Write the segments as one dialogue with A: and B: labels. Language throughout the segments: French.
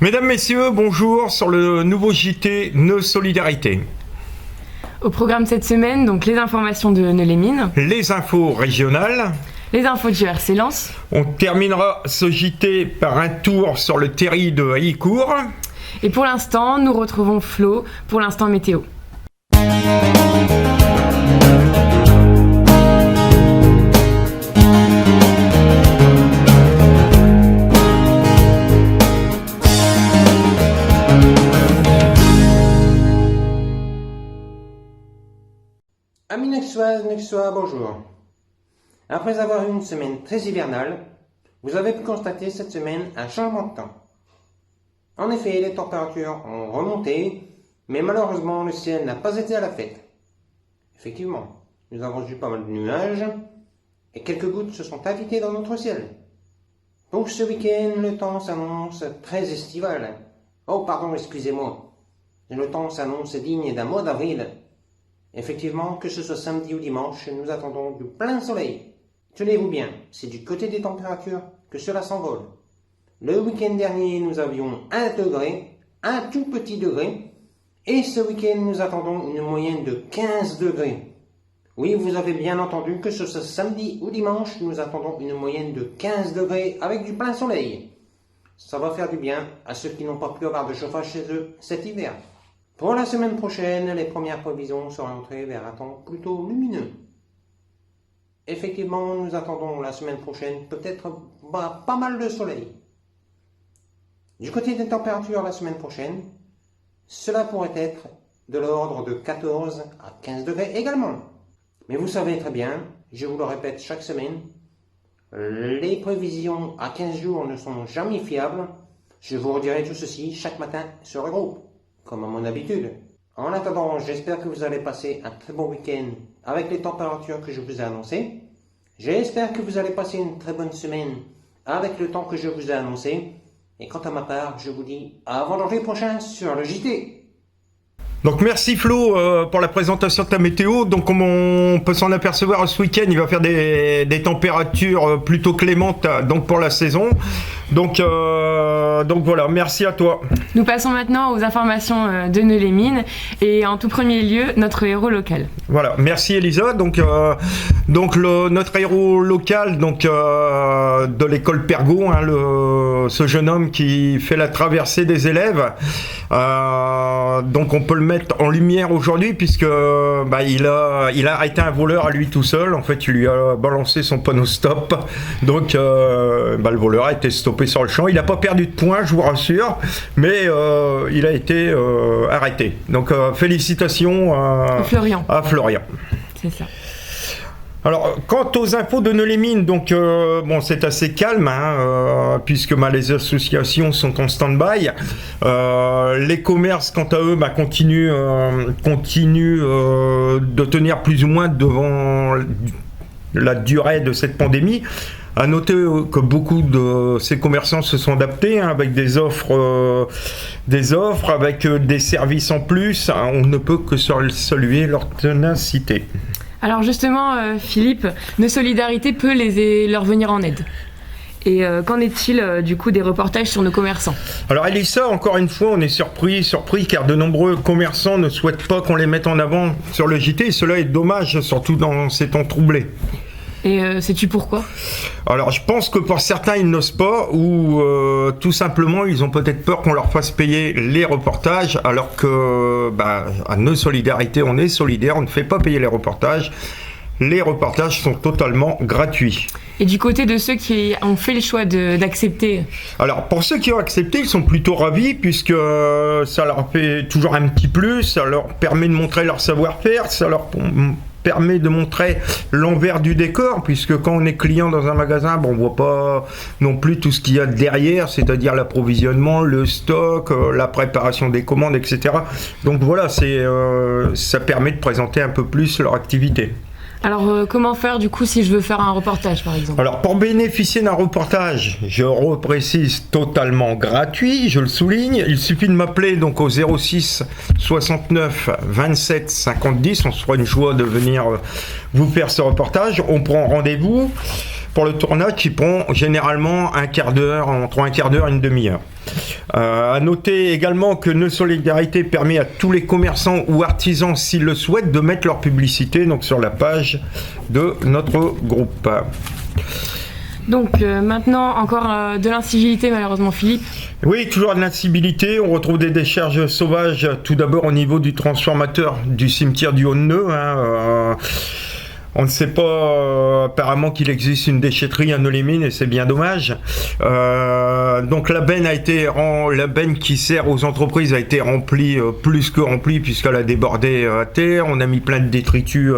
A: Mesdames, Messieurs, bonjour sur le nouveau JT Nos Solidarités.
B: Au programme cette semaine, donc les informations de Neux-les-Mines,
A: Les infos régionales.
B: les infos du RC Lens.
A: On terminera ce JT par un tour sur le terri de Haïcourt.
B: Et pour l'instant, nous retrouvons Flo pour l'instant météo.
C: Amis Nexois, bonjour. Après avoir eu une semaine très hivernale, vous avez pu constater cette semaine un changement de temps. En effet, les températures ont remonté, mais malheureusement le ciel n'a pas été à la fête. Effectivement, nous avons eu pas mal de nuages, et quelques gouttes se sont invitées dans notre ciel. Pour ce week-end, le temps s'annonce très estival. Oh pardon, excusez-moi. Le temps s'annonce digne d'un mois d'avril. Effectivement, que ce soit samedi ou dimanche, nous attendons du plein soleil. Tenez-vous bien, c'est du côté des températures que cela s'envole. Le week-end dernier, nous avions 1 degré, un tout petit degré, et ce week-end, nous attendons une moyenne de 15 degrés. Oui, vous avez bien entendu, que ce soit samedi ou dimanche, nous attendons une moyenne de 15 degrés avec du plein soleil. Ça va faire du bien à ceux qui n'ont pas pu avoir de chauffage chez eux cet hiver. Pour la semaine prochaine, les premières prévisions sont orientées vers un temps plutôt lumineux. Effectivement, nous attendons la semaine prochaine peut-être pas mal de soleil. Du côté des températures la semaine prochaine, cela pourrait être de l'ordre de 14 à 15 degrés également. Mais vous savez très bien, je vous le répète chaque semaine, les prévisions à 15 jours ne sont jamais fiables. Je vous redirai tout ceci chaque matin sur le groupe, comme à mon habitude. En attendant, j'espère que vous allez passer un très bon week-end avec les températures que je vous ai annoncées. J'espère que vous allez passer une très bonne semaine avec le temps que je vous ai annoncé. Et quant à ma part, je vous dis à vendredi prochain sur le JT.
A: Donc merci Flo pour la présentation de ta météo. Donc comme on peut s'en apercevoir ce week-end, il va faire des températures plutôt clémentes donc pour la saison. Donc voilà, merci à toi.
B: Nous passons maintenant aux informations de Neux-les-Mines et en tout premier lieu, notre héros local.
A: Voilà, merci Elisa. Donc notre héros local de l'école Pergaud, ce jeune homme qui fait la traversée des élèves. Donc on peut le mettre en lumière aujourd'hui puisque il a arrêté un voleur à lui tout seul. En fait, il lui a balancé son panneau stop. Donc le voleur a été stoppé sur le champ. Il n'a pas perdu de points, je vous rassure, mais il a été arrêté. Donc félicitations à Florian.
B: C'est ça.
A: Alors, quant aux infos de Neux-les-Mines, c'est assez calme, puisque les associations sont en stand-by. Les commerces, quant à eux, continuent de tenir plus ou moins devant la durée de cette pandémie. À noter que beaucoup de ces commerçants se sont adaptés avec des offres, avec des services en plus. On ne peut que saluer leur ténacité.
B: Alors justement, Philippe, Nos Solidarités peut leur venir en aide. Et qu'en est-il du coup des reportages sur nos commerçants ?
A: Alors Elissa, encore une fois, on est surpris car de nombreux commerçants ne souhaitent pas qu'on les mette en avant sur le JT. Et cela est dommage, surtout dans ces temps troublés.
B: Et sais-tu pourquoi ?
A: Alors je pense que pour certains ils n'osent pas ou tout simplement ils ont peut-être peur qu'on leur fasse payer les reportages alors que à Nos Solidarités on est solidaires, on ne fait pas payer les reportages. Les reportages sont totalement gratuits.
B: Et du côté de ceux qui ont fait le choix d'accepter ?
A: Alors pour ceux qui ont accepté, ils sont plutôt ravis puisque ça leur fait toujours un petit plus, ça leur permet de montrer leur savoir-faire, ça leur permet de montrer l'envers du décor, puisque quand on est client dans un magasin, on voit pas non plus tout ce qu'il y a derrière, c'est-à-dire l'approvisionnement, le stock, la préparation des commandes, etc. Donc voilà, ça permet de présenter un peu plus leur activité.
B: Alors, comment faire du coup si je veux faire un reportage par exemple ?
A: Alors, pour bénéficier d'un reportage, je reprécise totalement gratuit, je le souligne. Il suffit de m'appeler donc au 06 69 27 50 10. On se fera une joie de venir vous faire ce reportage. On prend rendez-vous. pour le tournage qui prend généralement un quart d'heure, entre un quart d'heure et une demi-heure. À noter également que Nœud Solidarité permet à tous les commerçants ou artisans, s'ils le souhaitent, de mettre leur publicité donc, sur la page de notre groupe.
B: Donc maintenant, encore de l'incivilité malheureusement, Philippe.
A: Oui, toujours de l'incivilité. On retrouve des décharges sauvages, tout d'abord au niveau du transformateur du cimetière du Haut-de-Nœud. On ne sait pas apparemment qu'il existe une déchetterie à Nœud-les-Mines et c'est bien dommage. Donc la benne qui sert aux entreprises a été remplie, plus que remplie puisqu'elle a débordé à terre. On a mis plein de détritus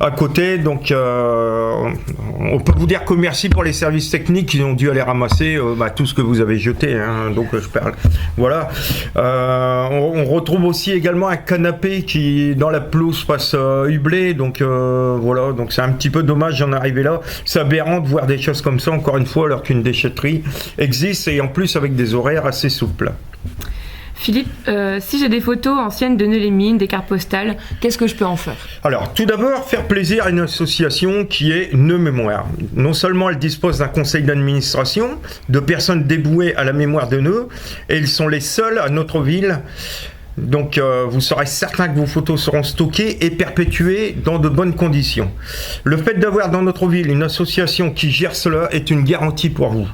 A: à côté, donc on peut vous dire que merci pour les services techniques qui ont dû aller ramasser tout ce que vous avez jeté, donc je parle. Voilà. On retrouve aussi également un canapé qui dans la pelouse passe hublé, donc voilà, donc c'est un petit peu dommage d'en arriver là. C'est aberrant de voir des choses comme ça encore une fois alors qu'une déchetterie existe et en plus avec des horaires assez souples.
B: Philippe, si j'ai des photos anciennes de Nœud-les-Mines, des cartes postales, qu'est-ce que je peux en faire ?
A: Alors, tout d'abord, faire plaisir à une association qui est Nœud Mémoire. Non seulement elle dispose d'un conseil d'administration, de personnes dévouées à la mémoire de Nœud, et ils sont les seuls à notre ville. Donc, vous serez certain que vos photos seront stockées et perpétuées dans de bonnes conditions. Le fait d'avoir dans notre ville une association qui gère cela est une garantie pour vous.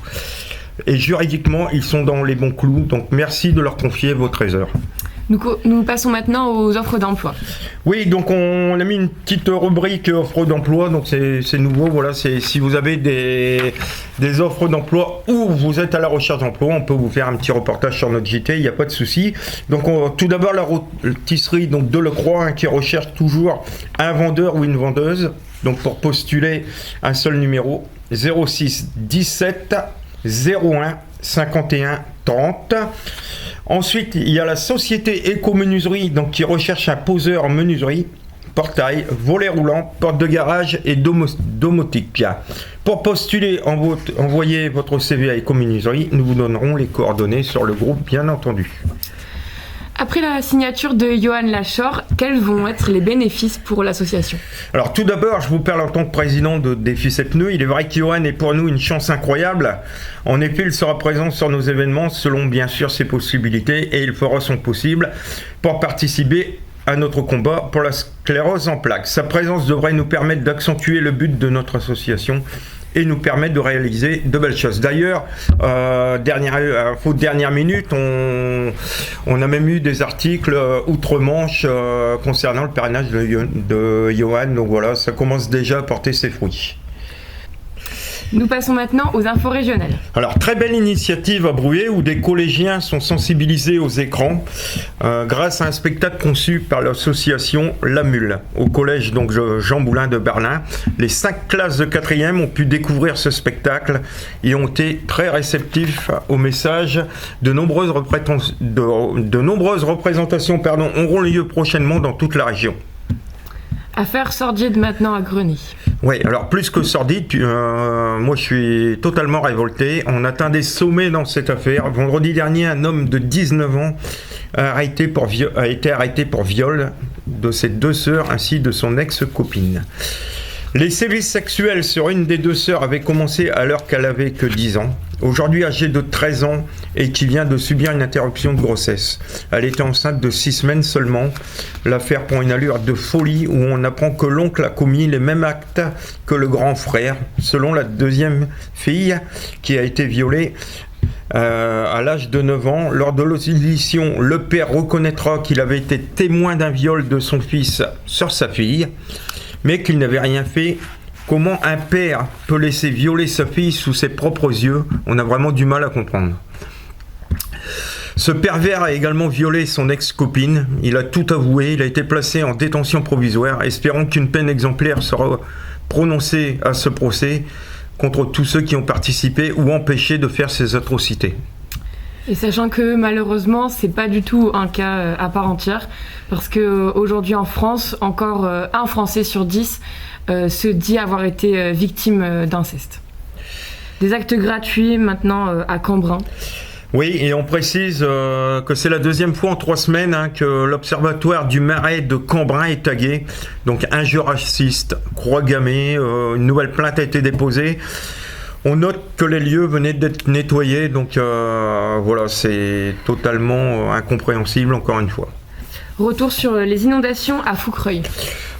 A: Et juridiquement, ils sont dans les bons clous, donc merci de leur confier vos trésors.
B: Nous passons maintenant aux offres d'emploi.
A: Oui, donc on a mis une petite rubrique offre d'emploi, donc c'est nouveau, voilà, c'est si vous avez des offres d'emploi ou vous êtes à la recherche d'emploi, on peut vous faire un petit reportage sur notre JT, il n'y a pas de souci. Donc tout d'abord la rôtisserie donc de Lecroix qui recherche toujours un vendeur ou une vendeuse, donc pour postuler un seul numéro, 06 17 01 51 30. Ensuite, il y a la société Éco-Menuiserie donc qui recherche un poseur en menuiserie, portail, volet roulant, porte de garage et domotique. Pour postuler, envoyez votre CV à Éco-Menuiserie. Nous vous donnerons les coordonnées sur le groupe, bien entendu.
B: Après la signature de Johan Lachor, quels vont être les bénéfices pour l'association ?
A: Alors tout d'abord, je vous parle en tant que président de Défi 7 Nœuds. Il est vrai que Johan est pour nous une chance incroyable. En effet, il sera présent sur nos événements selon bien sûr ses possibilités et il fera son possible pour participer à notre combat pour la sclérose en plaques. Sa présence devrait nous permettre d'accentuer le but de notre association et nous permettre de réaliser de belles choses. D'ailleurs, dernière minute, on a même eu des articles outre-Manche concernant le parrainage de Johan. Donc voilà, ça commence déjà à porter ses fruits.
B: Nous passons maintenant aux infos régionales.
A: Alors, très belle initiative à Bruay où des collégiens sont sensibilisés aux écrans grâce à un spectacle conçu par l'association La Mule au collège donc Jean Moulin de Berlin. Les 5 classes de 4e ont pu découvrir ce spectacle et ont été très réceptifs au message. De nombreuses représentations auront lieu prochainement dans toute la région.
B: Affaire sordide maintenant à Greny.
A: Oui, alors plus que sordide, moi je suis totalement révolté. On atteint des sommets dans cette affaire. Vendredi dernier, un homme de 19 ans a été arrêté pour viol de ses 2 sœurs ainsi de son ex-copine. Les sévices sexuels sur une des 2 sœurs avaient commencé alors qu'elle avait que 10 ans. Aujourd'hui âgée de 13 ans et qui vient de subir une interruption de grossesse. Elle était enceinte de 6 semaines seulement. L'affaire prend une allure de folie où on apprend que l'oncle a commis les mêmes actes que le grand frère. Selon la 2e fille qui a été violée à l'âge de 9 ans, lors de l'audition, le père reconnaîtra qu'il avait été témoin d'un viol de son fils sur sa fille, mais qu'il n'avait rien fait. Comment un père peut laisser violer sa fille sous ses propres yeux ? On a vraiment du mal à comprendre. Ce pervers a également violé son ex-copine. Il a tout avoué. Il a été placé en détention provisoire. Espérons qu'une peine exemplaire sera prononcée à ce procès contre tous ceux qui ont participé ou empêché de faire ces atrocités.
B: Et sachant que malheureusement, c'est pas du tout un cas à part entière, parce que aujourd'hui en France, encore un Français sur 10 se dit avoir été victime d'inceste. Des actes gratuits maintenant à Cambrin.
A: Oui, et on précise que c'est la deuxième fois en 3 semaines que l'Observatoire du Marais de Cambrin est tagué. Donc injure raciste, croix gammée, une nouvelle plainte a été déposée. On note que les lieux venaient d'être nettoyés, donc voilà, c'est totalement incompréhensible encore une fois.
B: Retour sur les inondations à Foucreuil.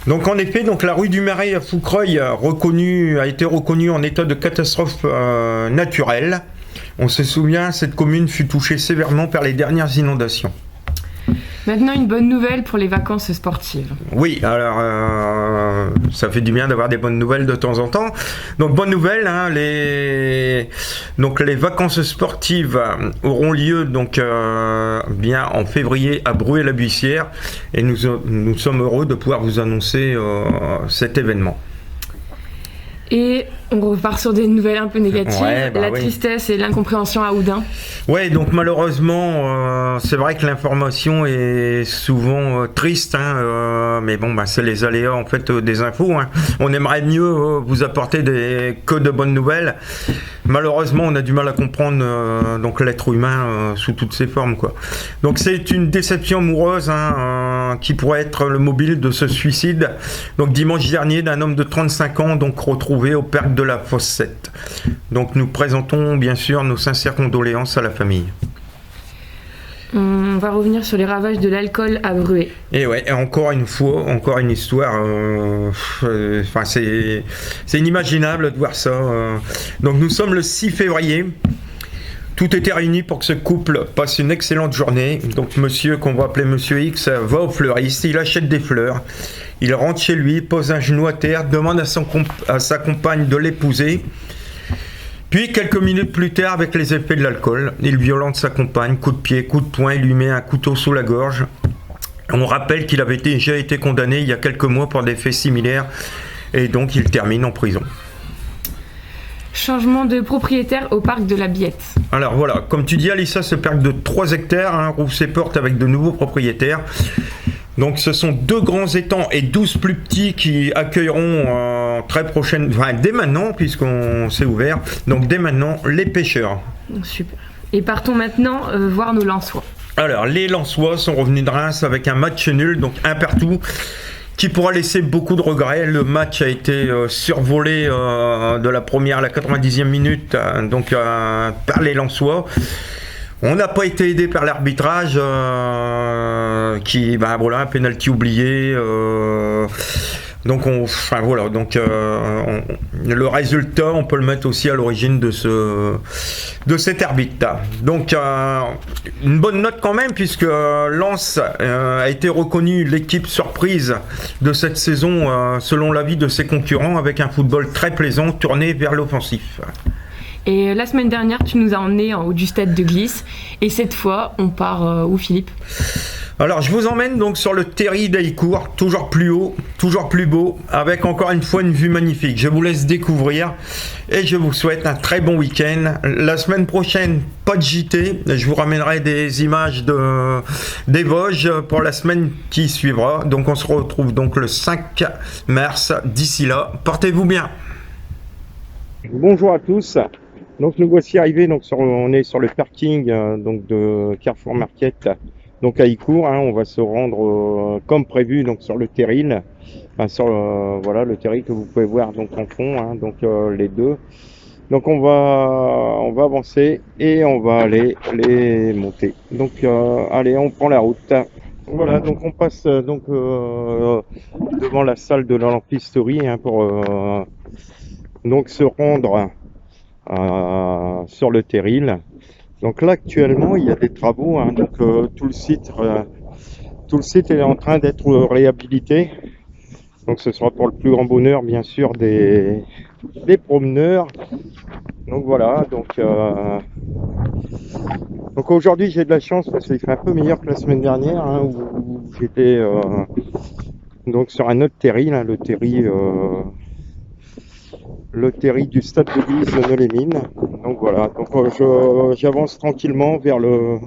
A: Donc en effet, donc la rue du Marais à Foucreuil a été reconnue en état de catastrophe naturelle. On se souvient, cette commune fut touchée sévèrement par les dernières inondations.
B: Maintenant, une bonne nouvelle pour les vacances sportives.
A: Oui, alors ça fait du bien d'avoir des bonnes nouvelles de temps en temps. Donc bonne nouvelle, les vacances sportives auront lieu donc bien en février à Bruay-la-Buissière et nous sommes heureux de pouvoir vous annoncer cet événement.
B: Et on repart sur des nouvelles un peu négatives, la tristesse et l'incompréhension à Oudin.
A: Ouais, donc malheureusement, c'est vrai que l'information est souvent triste, mais bon, c'est les aléas en fait des infos. On aimerait mieux vous apporter que de bonnes nouvelles. Malheureusement, on a du mal à comprendre donc l'être humain sous toutes ses formes, quoi. Donc c'est une déception amoureuse qui pourrait être le mobile de ce suicide. Donc dimanche dernier, d'un homme de 35 ans, donc retrouvé au parc de la Fossette. Donc nous présentons bien sûr nos sincères condoléances à la famille.
B: On va revenir sur les ravages de l'alcool à Bruay.
A: Et ouais, encore une fois, encore une histoire. C'est inimaginable de voir ça. Donc nous sommes le 6 février. Tout était réuni pour que ce couple passe une excellente journée. Donc monsieur, qu'on va appeler Monsieur X, va au fleuriste, il achète des fleurs. Il rentre chez lui, pose un genou à terre, demande à sa compagne de l'épouser. Puis, quelques minutes plus tard, avec les effets de l'alcool, il violente sa compagne, coup de pied, coup de poing, il lui met un couteau sous la gorge. On rappelle qu'il avait déjà été condamné il y a quelques mois pour des faits similaires, et donc il termine en prison.
B: Changement de propriétaire au parc de la Biette.
A: Alors voilà, comme tu dis Alissa, ce parc de 3 hectares rouvre ses portes avec de nouveaux propriétaires. Donc ce sont 2 grands étangs et 12 plus petits qui accueilleront dès maintenant, puisqu'on s'est ouvert, donc dès maintenant, les pêcheurs.
B: Super. Et partons maintenant voir nos Lensois.
A: Alors les Lensois sont revenus de Reims avec un match nul, donc 1-1, qui pourra laisser beaucoup de regrets. Le match a été survolé de la première à la 90e minute par les Lensois. On n'a pas été aidé par l'arbitrage un penalty oublié. Le résultat, on peut le mettre aussi à l'origine de cet arbitre. Donc une bonne note quand même, puisque Lens a été reconnu l'équipe surprise de cette saison selon l'avis de ses concurrents, avec un football très plaisant tourné vers l'offensif.
B: Et la semaine dernière, tu nous as emmenés en haut du stade de Glisse. Et cette fois, on part où, Philippe ?
A: Alors, je vous emmène donc sur le terri d'Haïcourt, toujours plus haut, toujours plus beau, avec encore une fois une vue magnifique. Je vous laisse découvrir et je vous souhaite un très bon week-end. La semaine prochaine, pas de JT. Je vous ramènerai des images des Vosges pour la semaine qui suivra. Donc, on se retrouve donc le 5 mars. D'ici là, portez-vous bien. Bonjour à tous. Donc nous voici arrivés, on est sur le parking de Carrefour Market, donc à Haïcourt. On va se rendre comme prévu donc sur le terril, le terril que vous pouvez voir donc en fond, les deux. Donc on va avancer et on va aller les monter. Donc allez, on prend la route. Voilà, donc on passe devant la salle de la lampisterie pour donc se rendre sur le terril. Donc là actuellement il y a des travaux, tout le site est en train d'être réhabilité. Donc ce sera pour le plus grand bonheur bien sûr des promeneurs. Donc voilà, donc aujourd'hui j'ai de la chance parce qu'il fait un peu meilleur que la semaine dernière où j'étais sur un autre terril, le terri du stade de Glisse de Nolay-Mines. Donc voilà, j'avance tranquillement vers le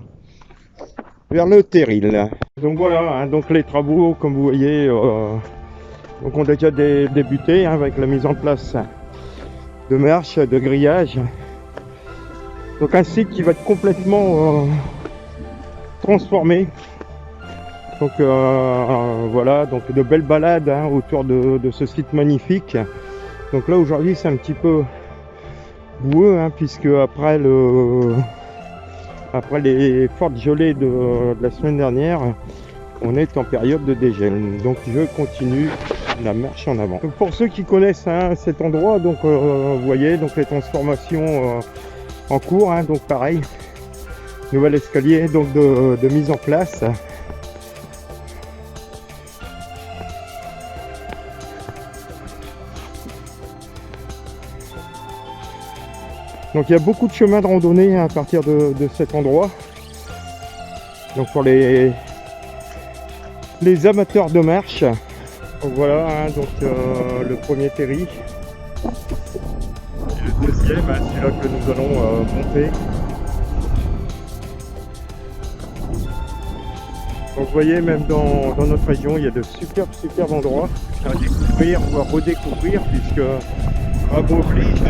A: terril. Donc voilà, les travaux, comme vous voyez, ont déjà débuté avec la mise en place de marches, de grillages. Donc un site qui va être complètement transformé. Donc voilà, donc de belles balades hein, autour de ce site magnifique. Donc là aujourd'hui c'est un petit peu boueux hein, puisque après les fortes gelées de la semaine dernière, on est en période de dégel. Donc je continue la marche en avant. Donc pour ceux qui connaissent hein, cet endroit, donc vous voyez donc les transformations en cours, hein, donc pareil, nouvel escalier donc de mise en place. Donc il y a beaucoup de chemins de randonnée à partir de cet endroit. Donc pour les amateurs de marche. Donc voilà, hein, donc le premier terri. Et le deuxième, hein, celui-là que nous allons monter. Donc vous voyez, même dans notre région, il y a de superbes endroits à découvrir, voire redécouvrir, puisque à vous oblige.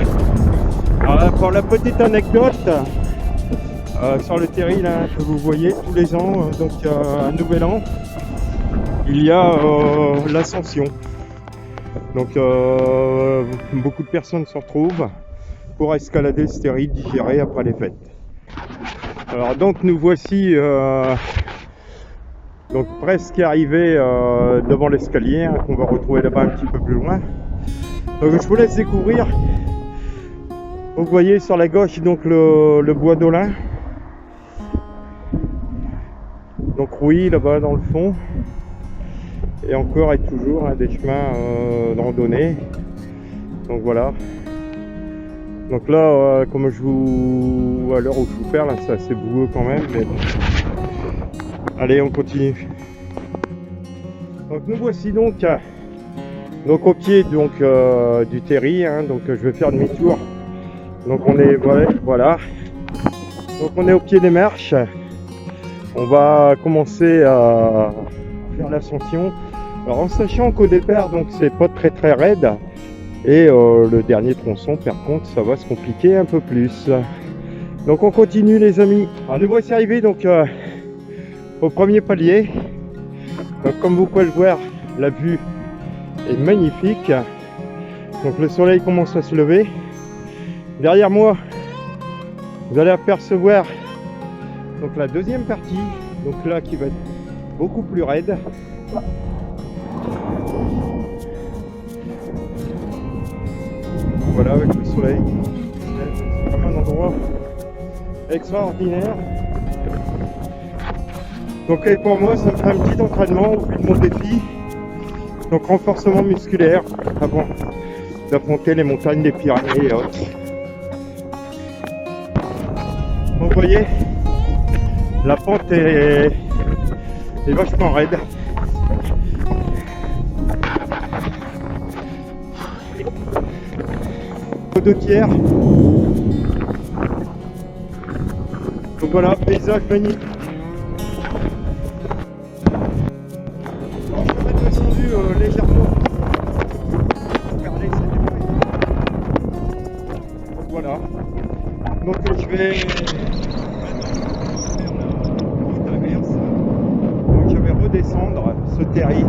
A: Alors, pour la petite anecdote, sur le terri là, que vous voyez tous les ans, donc à Nouvel An, il y a l'ascension. Donc beaucoup de personnes se retrouvent pour escalader ce terri digéré après les fêtes. Alors donc nous voici donc presque arrivés devant l'escalier hein, qu'on va retrouver là-bas un petit peu plus loin. Donc je vous laisse découvrir. Vous voyez sur la gauche donc le bois d'Olin. Donc oui, là-bas dans le fond. Et encore et toujours hein, des chemins de randonnée. Donc voilà. Donc là, comme à l'heure où je vous parle, c'est assez boueux quand même. Mais bon. Allez, on continue. Donc nous voici donc au pied donc du terri. Hein, donc je vais faire demi-tour. Donc on est voilà. Donc on est au pied des marches. On va commencer à faire l'ascension. Alors en sachant qu'au départ donc c'est pas très raide et le dernier tronçon par contre ça va se compliquer un peu plus. Donc on continue les amis. Alors nous voici arrivés donc au premier palier. Donc comme vous pouvez le voir, la vue est magnifique. Donc le soleil commence à se lever. Derrière moi, vous allez apercevoir donc la deuxième partie, donc là qui va être beaucoup plus raide. Voilà avec le soleil. C'est vraiment un endroit extraordinaire. Donc et pour moi, ça me fait un petit entraînement au vu de mon défi. Donc renforcement musculaire avant d'affronter les montagnes des Pyrénées et autres. Donc vous voyez, la pente est vachement raide. Aux 2/3. Donc voilà, paysage magnifique. Alors, je vais être descendu légèrement. Regardez, donc voilà. Donc je vais redescendre ce terri.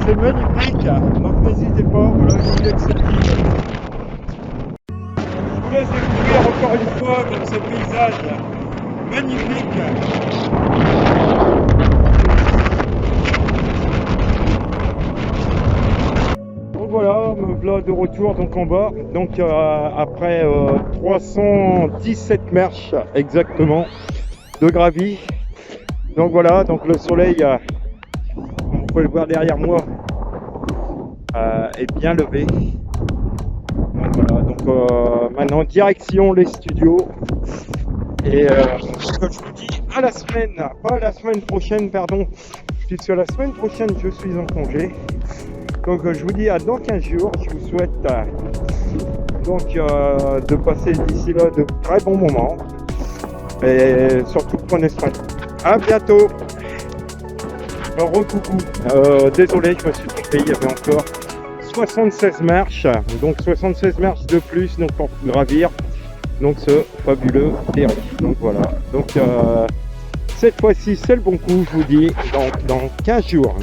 A: C'est magnifique, donc n'hésitez pas, voilà, je vous laisse cette ville. Je vous laisse découvrir encore une fois comme ce paysage magnifique. Donc voilà, me voilà de retour donc en bas, donc après 317 marches exactement de gravi. Donc voilà, donc le soleil, comme vous pouvez le voir derrière moi, est bien levé. Donc voilà, donc maintenant direction les studios. Et je vous dis à la semaine, pas la semaine prochaine, pardon, puisque la semaine prochaine je suis en congé. Donc je vous dis à dans 15 jours, je vous souhaite donc de passer d'ici là de très bons moments. Et surtout prenez soin de vous. À bientôt. Recoucou. Désolé, je me suis trompé, il y avait encore 76 marches. Donc 76 marches de plus donc pour gravir. donc ce fabuleux Terry. Donc voilà, donc cette fois-ci c'est le bon coup, je vous dis, dans 15 jours.